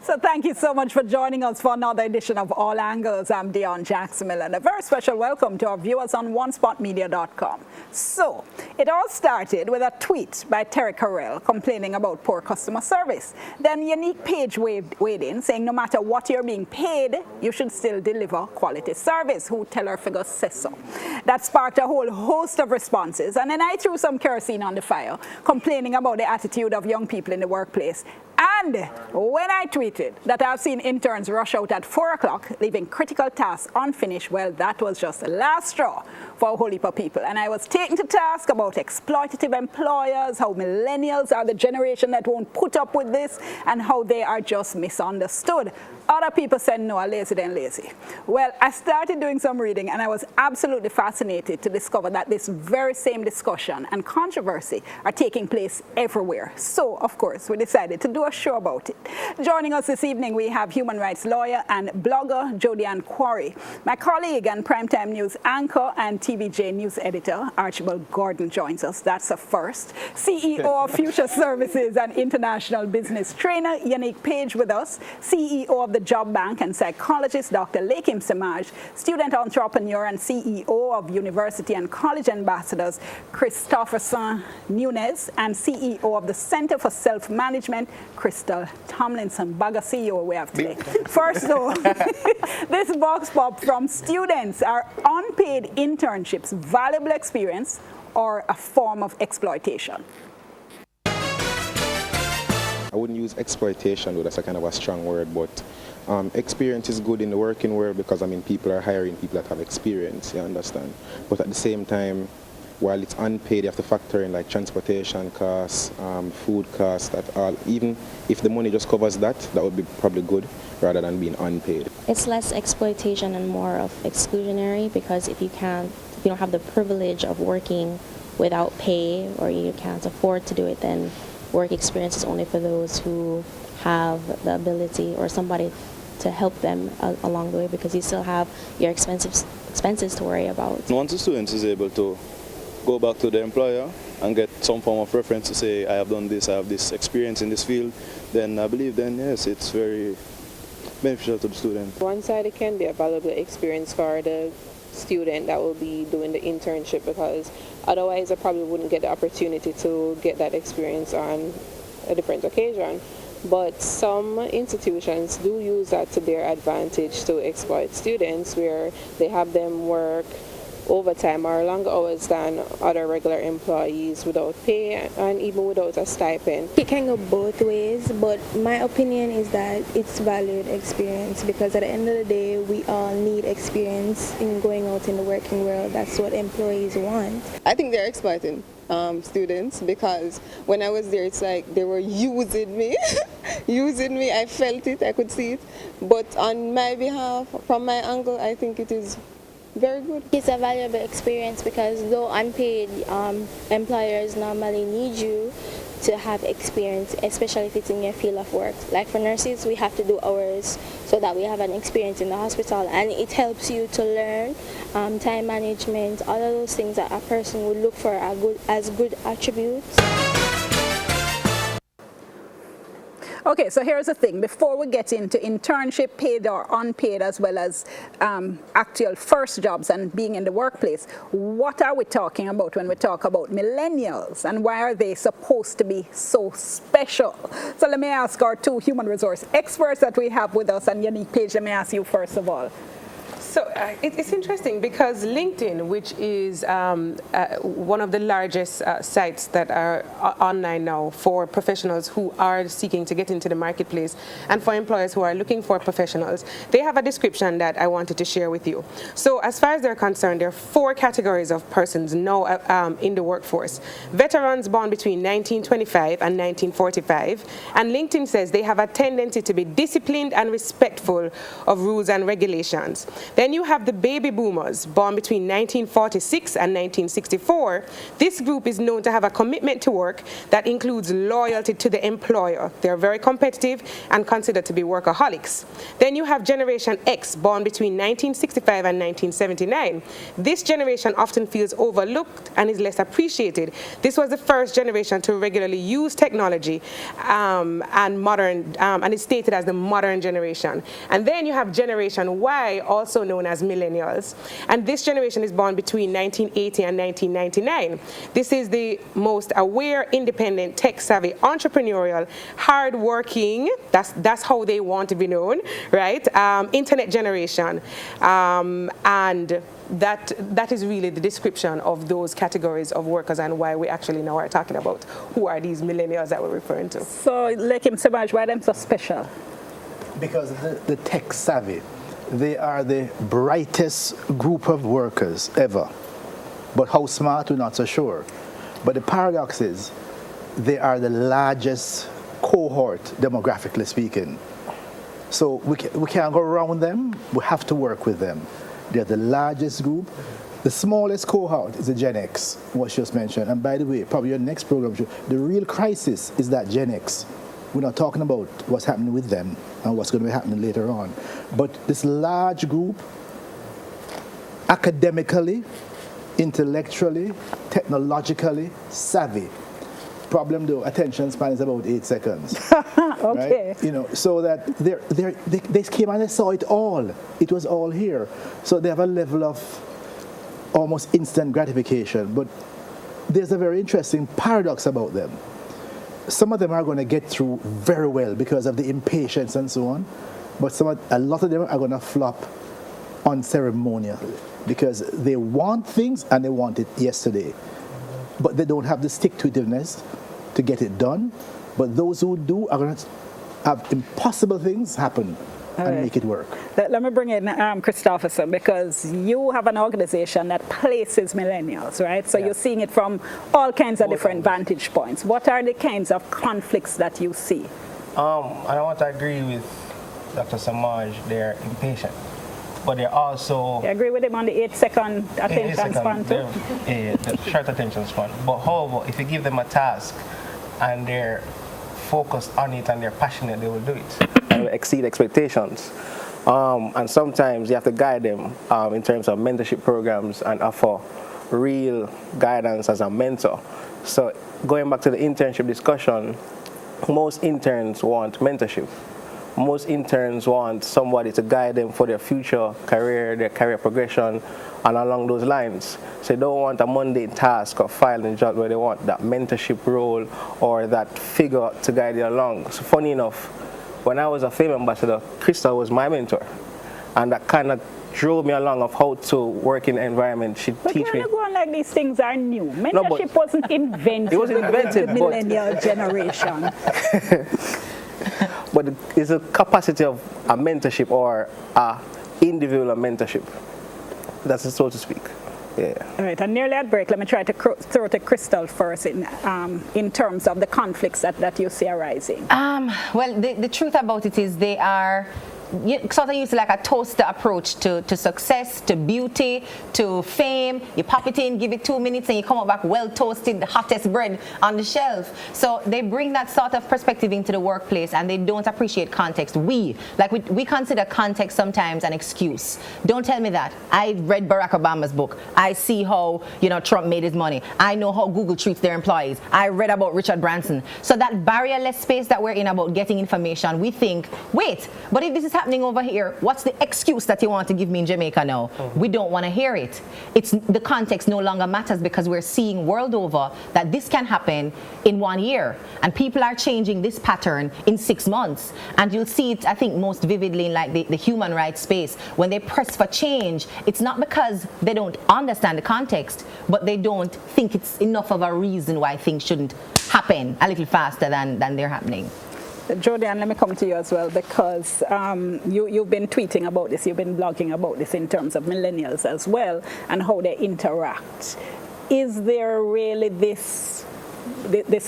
So thank you so much for joining us for another edition of All Angles. I'm Dion Jackson-Miller, and a very special welcome to our viewers on onespotmedia.com. So it all started with a tweet by Terry Carell complaining about poor customer service. Then Unique Page weighed in, saying no matter what you're being paid, you should still deliver quality service. Who tell her figures says so. That sparked a whole host of responses, and then I threw some kerosene on the fire, complaining about the attitude of young people in the workplace. And when I tweeted that I've seen interns rush out at 4 o'clock, leaving critical tasks unfinished, well, that was just the last straw for a whole heap of people. And I was taken to task about exploitative employers, how millennials are the generation that won't put up with this, and how they are just misunderstood. Other people said, no, are lazy than lazy. Well, I started doing some reading, and I was absolutely fascinated to discover that this very same discussion and controversy are taking place everywhere. So, of course, we decided to do a show about it. Joining us this evening, we have human rights lawyer and blogger Jodianne Quarry. My colleague and Primetime News anchor and TVJ news editor, Archibald Gordon, joins us. That's a first. CEO of Future Services and international business trainer, Unique Page with us. CEO of the Job Bank and psychologist, Dr. Lakim Samaj. Student entrepreneur and CEO of University and College Ambassadors, Christopherson Nunez. And CEO of the Center for Self-Management, Crystal Tomlinson. Bugger CEO we have today. First though, this box pop from students: are unpaid internships valuable experience or a form of exploitation? I wouldn't use exploitation, though that's a kind of a strong word, but experience is good in the working world because, I mean, people are hiring people that have experience, you understand? But at the same time, while it's unpaid, you have to factor in like transportation costs, food costs, that all. Even if the money just covers that, that would be probably good rather than being unpaid. It's less exploitation and more of exclusionary, because if you don't have the privilege of working without pay, or you can't afford to do it, then work experience is only for those who have the ability or somebody to help them along the way, because you still have your expenses to worry about. Once a student is able to go back to the employer and get some form of reference to say, I have done this, I have this experience in this field, then I believe then yes, it's very beneficial to the student. One side, it can be a valuable experience for the student that will be doing the internship, because otherwise I probably wouldn't get the opportunity to get that experience on a different occasion. But some institutions do use that to their advantage to exploit students, where they have them work overtime or longer hours than other regular employees without pay and even without a stipend. It can go both ways, but my opinion is that it's valued experience, because at the end of the day, we all need experience in going out in the working world. That's what employees want. I think they're exploiting students, because when I was there, it's like they were using me. Using me. I felt it, I could see it. But on my behalf, from my angle, I think it is very good. It's a valuable experience, because though unpaid, employers normally need you to have experience, especially if it's in your field of work. Like for nurses, we have to do hours so that we have an experience in the hospital, and it helps you to learn time management, all of those things that a person would look for as good attributes. Okay, so here's the thing. Before we get into internship, paid or unpaid, as well as actual first jobs and being in the workplace, what are we talking about when we talk about millennials, and why are they supposed to be so special? So let me ask our two human resource experts that we have with us, and Unique Page, let me ask you first of all. So it's interesting because LinkedIn, which is one of the largest sites that are online now for professionals who are seeking to get into the marketplace, and for employers who are looking for professionals, they have a description that I wanted to share with you. So as far as they're concerned, there are 4 categories of persons now in the workforce. Veterans born between 1925 and 1945, and LinkedIn says they have a tendency to be disciplined and respectful of rules and regulations. Then Then you have the baby boomers, born between 1946 and 1964. This group is known to have a commitment to work that includes loyalty to the employer. They're very competitive and considered to be workaholics. Then you have Generation X, born between 1965 and 1979. This generation often feels overlooked and is less appreciated. This was the first generation to regularly use technology and is stated as the modern generation. And then you have Generation Y, also known as millennials. And this generation is born between 1980 and 1999. This is the most aware, independent, tech-savvy, entrepreneurial, hard-working, that's how they want to be known, right? Internet generation. And that is really the description of those categories of workers and why we actually now are talking about who are these millennials that we're referring to. So, like him, Samaj, why them so special? Because the tech savvy, they are the brightest group of workers ever. But how smart, we're not so sure. But the paradox is, they are the largest cohort, demographically speaking. So we can't go around them, we have to work with them. They're the largest group. The smallest cohort is the Gen X, what she just mentioned. And by the way, probably your next program, the real crisis is that Gen X. We're not talking about what's happening with them and what's going to be happening later on. But this large group, academically, intellectually, technologically savvy. Problem though, attention span is about 8 seconds. Okay. Right? You know, so that they came and they saw it all. It was all here. So they have a level of almost instant gratification. But there's a very interesting paradox about them. Some of them are going to get through very well because of the impatience and so on. But a lot of them are going to flop unceremonially because they want things and they want it yesterday. But they don't have the stick-to-itiveness to get it done. But those who do are going to have impossible things happen and make it work. Let me bring in Christopherson, because you have an organization that places millennials, right? So you're seeing it from all kinds of different vantage points. What are the kinds of conflicts that you see? I don't want to agree with Dr. Samaj. They're impatient. But they're also... You agree with him on the 8-second attention span too? Yeah, the short attention span. But however, if you give them a task and they're focused on it and they're passionate, they will do it. And exceed expectations. And sometimes you have to guide them in terms of mentorship programs and offer real guidance as a mentor. So going back to the internship discussion, most interns want mentorship. Most interns want somebody to guide them for their future career, their career progression, and along those lines. So they don't want a mundane task of filing a job where they want that mentorship role or that figure to guide you along. So funny enough, when I was a film ambassador, Crystal was my mentor. And that kind of drove me along of how to work in an environment. She'd teach me. But go on like these things are new. Mentorship wasn't invented. It wasn't invented, the millennial generation. But it's a capacity of a mentorship or a individual mentorship. That's it, so to speak. Yeah. All right, and nearly at break, let me try to throw to Crystal first in terms of the conflicts that you see arising. Well, the truth about it is they are sort of used like a toaster approach to success, to beauty, to fame. You pop it in, give it 2 minutes, and you come out back well toasted, the hottest bread on the shelf. So they bring that sort of perspective into the workplace, and they don't appreciate context. We consider context sometimes an excuse. Don't tell me that. I read Barack Obama's book. I see how Trump made his money. I know how Google treats their employees. I read about Richard Branson. So that barrierless space that we're in about getting information, we think, wait, but if this is happening over here, what's the excuse that you want to give me in Jamaica now? We don't want to hear it. It's the context no longer matters because we're seeing world over that this can happen in 1 year, and people are changing this pattern in 6 months. And you'll see it, I think, most vividly in like the human rights space. When they press for change, it's not because they don't understand the context, but they don't think it's enough of a reason why things shouldn't happen a little faster than they're happening. Jordan, let me come to you as well, because you've been tweeting about this, you've been blogging about this in terms of millennials as well and how they interact. Is there really this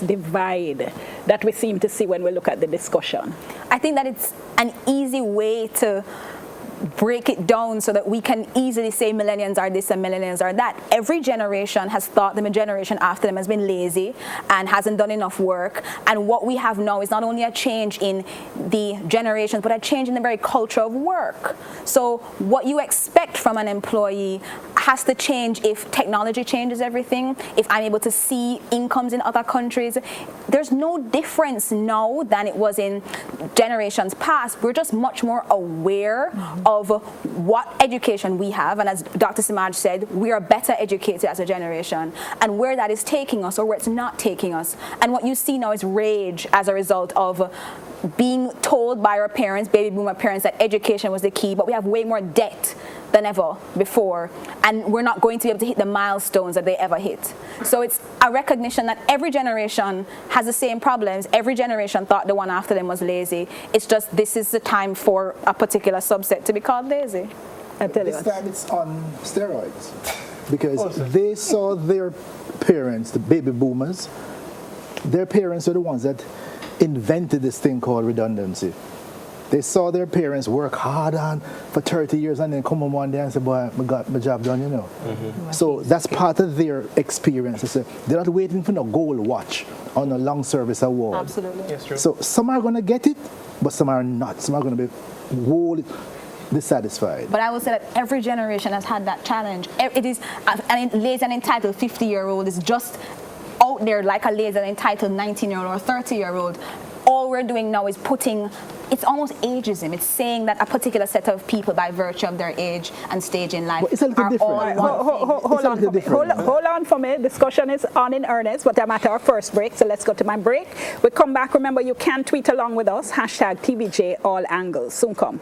divide that we seem to see when we look at the discussion? I think that it's an easy way to break it down so that we can easily say millennials are this and millennials are that. Every generation has thought the generation after them has been lazy and hasn't done enough work. And what we have now is not only a change in the generations, but a change in the very culture of work. So what you expect from an employee has to change if technology changes everything, if I'm able to see incomes in other countries. There's no difference now than it was in generations past. We're just much more aware of what education we have, and as Dr. Simaj said, we are better educated as a generation, and where that is taking us or where it's not taking us. And what you see now is rage as a result of being told by our parents, baby boomer parents, that education was the key, but we have way more debt than ever before, and we're not going to be able to hit the milestones that they ever hit. So it's a recognition that every generation has the same problems. Every generation thought the one after them was lazy. It's just this is the time for a particular subset to be called lazy. I tell you This what. time it's on steroids because they saw their parents, the baby boomers, their parents are the ones that invented this thing called redundancy. They saw their parents work hard on for 30 years and then come home one day and say, boy, I got my job done, you know. So that's part of their experience. They're not waiting for no gold watch on a long service award. Absolutely. Yes, true. So some are going to get it, but some are not. Some are going to be wholly dissatisfied. But I will say that every generation has had that challenge. It is an lazy and entitled 50-year-old is just out there like a lazy and entitled 19-year-old or 30-year-old. All we're doing now is it's almost ageism. It's saying that a particular set of people, by virtue of their age and stage in life, Well, it's a little are different. all one thing. Hold on for me. Discussion is on in earnest, but I'm at our first break, so let's go to my break. We come back. Remember, you can tweet along with us, #TVJ All Angles. Soon come.